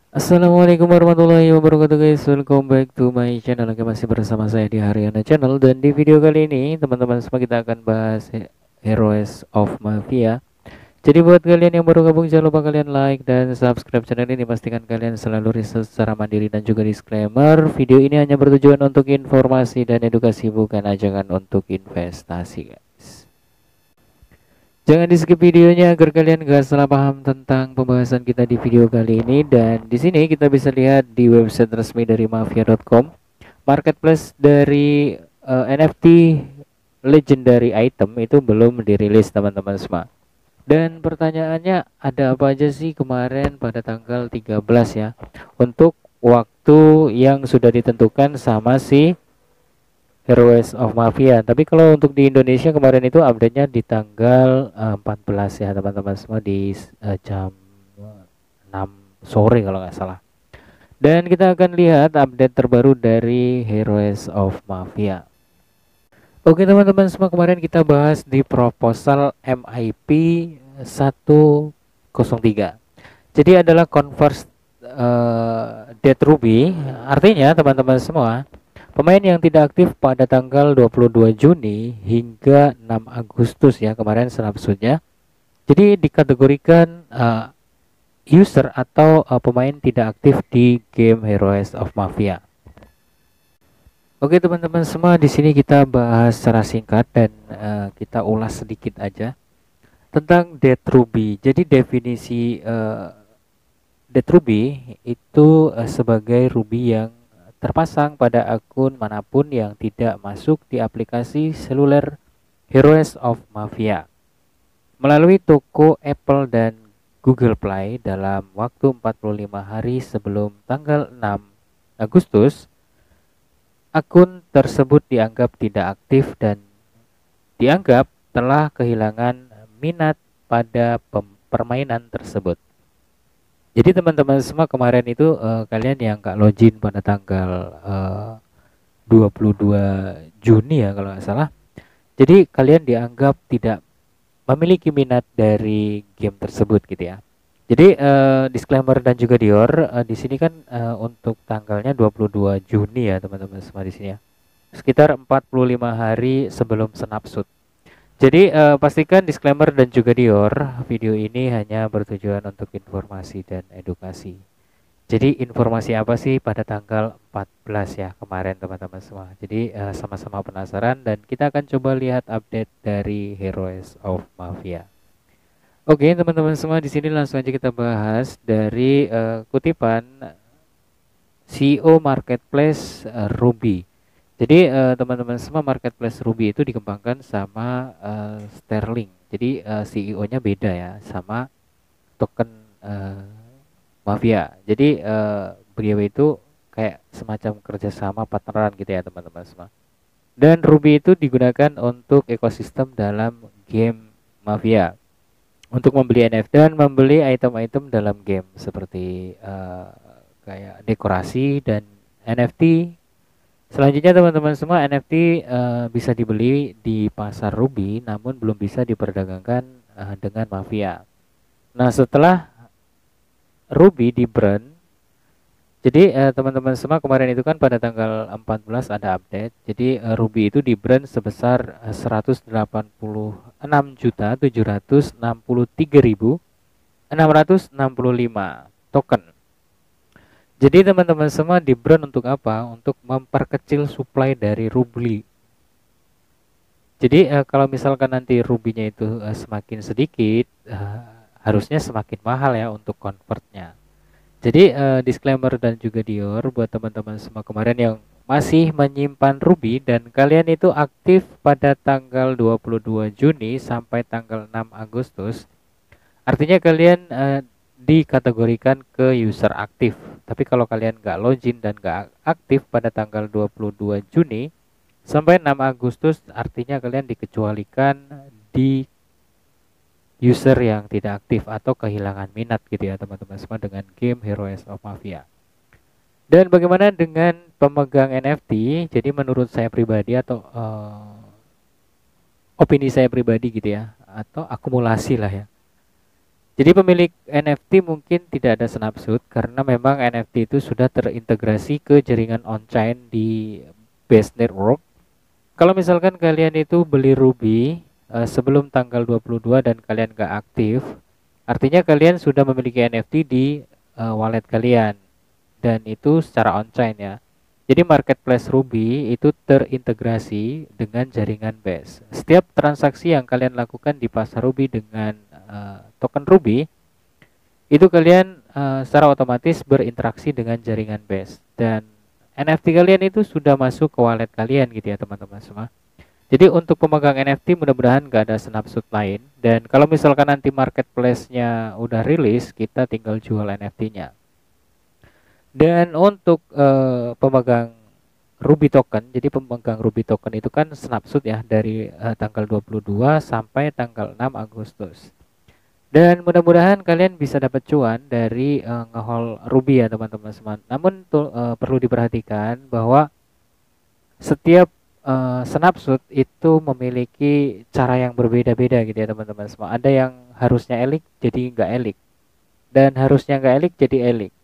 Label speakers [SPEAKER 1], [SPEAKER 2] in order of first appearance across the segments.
[SPEAKER 1] Assalamualaikum warahmatullahi wabarakatuh guys. Welcome back to my channel. Oke, masih bersama saya di Haryana Channel. Dan di video kali ini teman-teman semua kita akan bahas Heroes of Mafia. Jadi buat kalian yang baru gabung, jangan lupa kalian like dan subscribe channel ini. Pastikan kalian selalu riset secara mandiri. Dan juga disclaimer, video ini hanya bertujuan untuk informasi dan edukasi, bukan ajakan untuk investasi guys. Jangan di skip videonya agar kalian gak salah paham tentang pembahasan kita di video kali ini. Dan di sini kita bisa lihat di website resmi dari mafia.com, marketplace dari NFT legendary item itu belum dirilis teman-teman semua. Dan pertanyaannya, ada apa aja sih kemarin pada tanggal 13 ya, untuk waktu yang sudah ditentukan sama si Heroes of Mafia. Tapi kalau untuk di Indonesia kemarin itu update-nya di tanggal 14 ya teman-teman semua, di jam 6 sore kalau nggak salah. Dan kita akan lihat update terbaru dari Heroes of Mafia. Oke teman-teman semua, kemarin kita bahas di proposal MIP 103. Jadi adalah converse dead ruby. Artinya teman-teman semua, pemain yang tidak aktif pada tanggal 22 Juni hingga 6 Agustus ya kemarin snapshotnya. Jadi dikategorikan user atau pemain tidak aktif di game Heroes of Mafia. Oke teman-teman semua, di sini kita bahas secara singkat dan kita ulas sedikit aja tentang Dead Ruby. Jadi definisi Dead Ruby itu sebagai ruby yang terpasang pada akun manapun yang tidak masuk di aplikasi seluler Heroes of Mafia melalui toko Apple dan Google Play dalam waktu 45 hari sebelum tanggal 6 Agustus. Akun tersebut dianggap tidak aktif dan dianggap telah kehilangan minat pada permainan tersebut. Jadi teman-teman semua, kemarin itu kalian yang gak login pada tanggal 22 Juni ya kalau nggak salah. Jadi kalian dianggap tidak memiliki minat dari game tersebut gitu ya. Jadi disclaimer dan juga Dior, di sini kan untuk tanggalnya 22 Juni ya teman-teman semua di sini ya. Sekitar 45 hari sebelum snapshot. Jadi pastikan disclaimer dan juga Dior, video ini hanya bertujuan untuk informasi dan edukasi. Jadi informasi apa sih pada tanggal 14 ya kemarin teman-teman semua. Jadi sama-sama penasaran dan kita akan coba lihat update dari Heroes of Mafia. Oke teman-teman semua, di sini langsung aja kita bahas dari kutipan CEO Marketplace Ruby. Jadi teman-teman semua, Marketplace Ruby itu dikembangkan sama Sterling. Jadi CEO-nya beda ya sama token Mafia. Jadi beliau itu kayak semacam kerjasama partneran gitu ya teman-teman semua. Dan Ruby itu digunakan untuk ekosistem dalam game Mafia, untuk membeli NFT dan membeli item-item dalam game seperti kayak dekorasi dan NFT. Selanjutnya teman-teman semua, NFT bisa dibeli di pasar Ruby namun belum bisa diperdagangkan dengan Mafia. Nah setelah Ruby di brand, jadi teman-teman semua, kemarin itu kan pada tanggal 14 ada update. Jadi Ruby itu di brand sebesar 186.763.665 token. Jadi teman-teman semua, di brand untuk apa? Untuk memperkecil supply dari Ruby. Jadi kalau misalkan nanti rubinya itu semakin sedikit, harusnya semakin mahal ya untuk convertnya. Jadi disclaimer dan juga Dior buat teman-teman semua kemarin yang masih menyimpan Ruby dan kalian itu aktif pada tanggal 22 Juni sampai tanggal 6 Agustus. Artinya kalian dikategorikan ke user aktif. Tapi kalau kalian nggak login dan nggak aktif pada tanggal 22 Juni sampai 6 Agustus, artinya kalian dikecualikan di user yang tidak aktif atau kehilangan minat gitu ya teman-teman semua dengan game Heroes of Mafia. Dan bagaimana dengan pemegang NFT? Jadi menurut saya pribadi atau opini saya pribadi gitu ya, atau akumulasi lah ya. Jadi pemilik NFT mungkin tidak ada snapshot karena memang NFT itu sudah terintegrasi ke jaringan on-chain di Base Network. Kalau misalkan kalian itu beli Ruby sebelum tanggal 22 dan kalian nggak aktif, artinya kalian sudah memiliki NFT di wallet kalian dan itu secara on-chain ya. Jadi marketplace Ruby itu terintegrasi dengan jaringan Base. Setiap transaksi yang kalian lakukan di pasar Ruby dengan token Ruby, itu kalian secara otomatis berinteraksi dengan jaringan Base dan NFT kalian itu sudah masuk ke wallet kalian gitu ya teman-teman semua. Jadi untuk pemegang NFT mudah-mudahan gak ada snapshot lain, dan kalau misalkan nanti marketplace-nya udah rilis, kita tinggal jual NFT-nya. Dan untuk pemegang Ruby token, jadi pemegang Ruby token itu kan snapshot ya dari tanggal 22 sampai tanggal 6 Agustus. Dan mudah-mudahan kalian bisa dapat cuan dari ngehold Ruby ya teman-teman semua. Namun perlu diperhatikan bahwa setiap snapshot itu memiliki cara yang berbeda-beda gitu ya teman-teman semua. Ada yang harusnya elik jadi nggak elik, dan harusnya nggak elik jadi elik.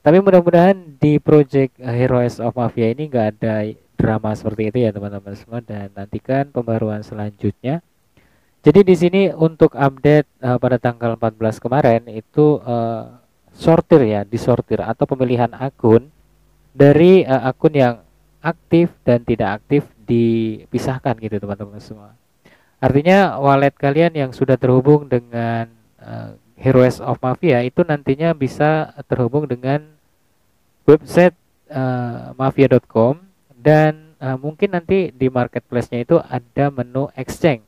[SPEAKER 1] Tapi mudah-mudahan di project Heroes of Mafia ini nggak ada drama seperti itu ya teman-teman semua, dan nantikan pembaruan selanjutnya. Jadi di sini untuk update pada tanggal 14 kemarin itu sortir ya, disortir atau pemilihan akun dari akun yang aktif dan tidak aktif dipisahkan gitu teman-teman semua. Artinya wallet kalian yang sudah terhubung dengan Heroes of Mafia itu nantinya bisa terhubung dengan website mafia.com, dan mungkin nanti di marketplace-nya itu ada menu exchange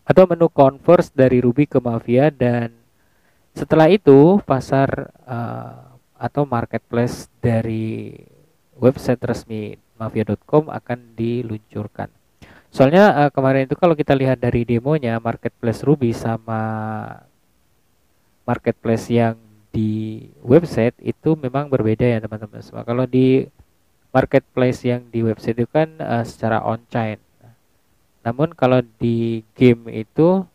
[SPEAKER 1] atau menu converse dari Ruby ke Mafia, dan setelah itu pasar atau marketplace dari website resmi mafia.com akan diluncurkan. Soalnya kemarin itu kalau kita lihat dari demonya, marketplace Ruby sama marketplace yang di website itu memang berbeda ya teman-teman semua. Kalau di marketplace yang di website itu kan secara on-chain. Namun kalau di game itu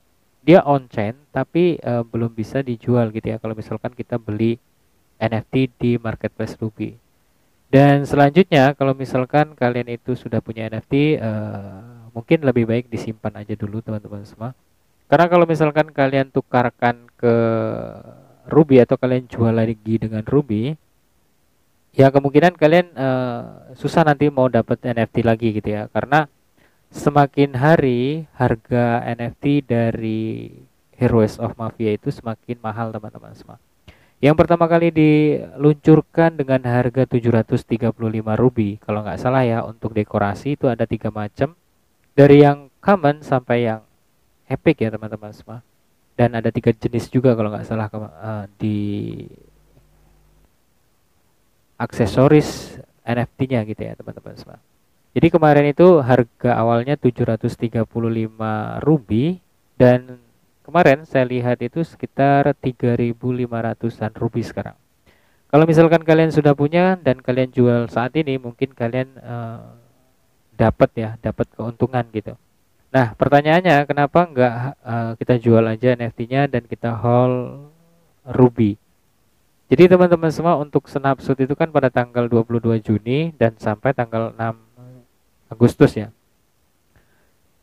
[SPEAKER 1] dia on-chain tapi belum bisa dijual gitu ya kalau misalkan kita beli NFT di marketplace Ruby. Dan selanjutnya kalau misalkan kalian itu sudah punya NFT, mungkin lebih baik disimpan aja dulu teman-teman semua. Karena kalau misalkan kalian tukarkan ke Ruby atau kalian jual lagi dengan Ruby, ya kemungkinan kalian susah nanti mau dapat NFT lagi gitu ya. Karena semakin hari harga NFT dari Heroes of Mafia itu semakin mahal teman-teman semua. Yang pertama kali diluncurkan dengan harga 735 Ruby kalau nggak salah ya. Untuk dekorasi itu ada 3 macam, dari yang common sampai yang epic ya teman-teman semua. Dan ada 3 jenis juga kalau nggak salah di aksesoris NFT-nya gitu ya teman-teman semua. Jadi kemarin itu harga awalnya 735 Ruby, dan kemarin saya lihat itu sekitar 3.500-an Ruby sekarang. Kalau misalkan kalian sudah punya dan kalian jual saat ini, mungkin kalian dapat keuntungan gitu. Nah, pertanyaannya kenapa nggak kita jual aja NFT-nya dan kita hold Ruby? Jadi teman-teman semua, untuk snapshot itu kan pada tanggal 22 Juni dan sampai tanggal 6 Agustus ya.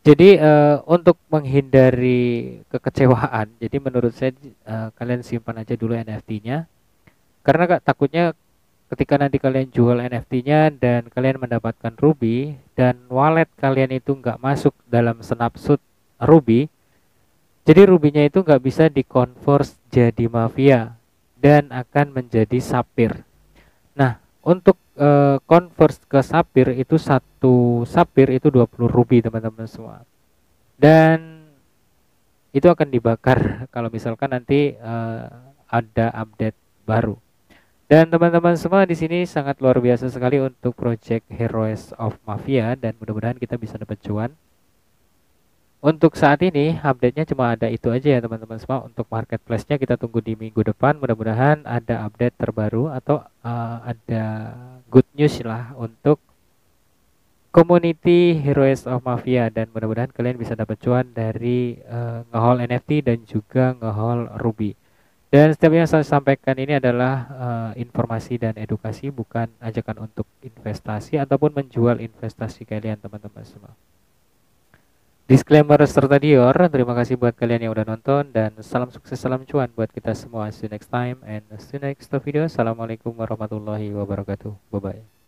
[SPEAKER 1] Jadi untuk menghindari kekecewaan, jadi menurut saya kalian simpan aja dulu NFT-nya. Karena takutnya ketika nanti kalian jual NFT-nya dan kalian mendapatkan Ruby dan wallet kalian itu nggak masuk dalam snapshot Ruby, jadi Ruby-nya itu nggak bisa dikonvers jadi Mafia dan akan menjadi Sapphire. Nah, untuk convert ke Sapphire itu satu Sapphire itu 20 Ruby teman-teman semua. Dan itu akan dibakar kalau misalkan nanti ada update baru. Dan teman-teman semua, di sini sangat luar biasa sekali untuk project Heroes of Mafia, dan mudah-mudahan kita bisa dapat cuan. Untuk saat ini update-nya cuma ada itu aja ya teman-teman semua. Untuk marketplace-nya kita tunggu di minggu depan, mudah-mudahan ada update terbaru atau ada good news lah untuk community Heroes of Mafia, dan mudah-mudahan kalian bisa dapat cuan dari ngehaul NFT dan juga ngehaul Ruby. Dan setiap yang saya sampaikan ini adalah informasi dan edukasi, bukan ajakan untuk investasi ataupun menjual investasi kalian teman-teman semua. Disclaimer serta Dior, terima kasih buat kalian yang udah nonton, dan salam sukses, salam cuan buat kita semua. See you next time and see you next video. Assalamualaikum warahmatullahi wabarakatuh. Bye-bye.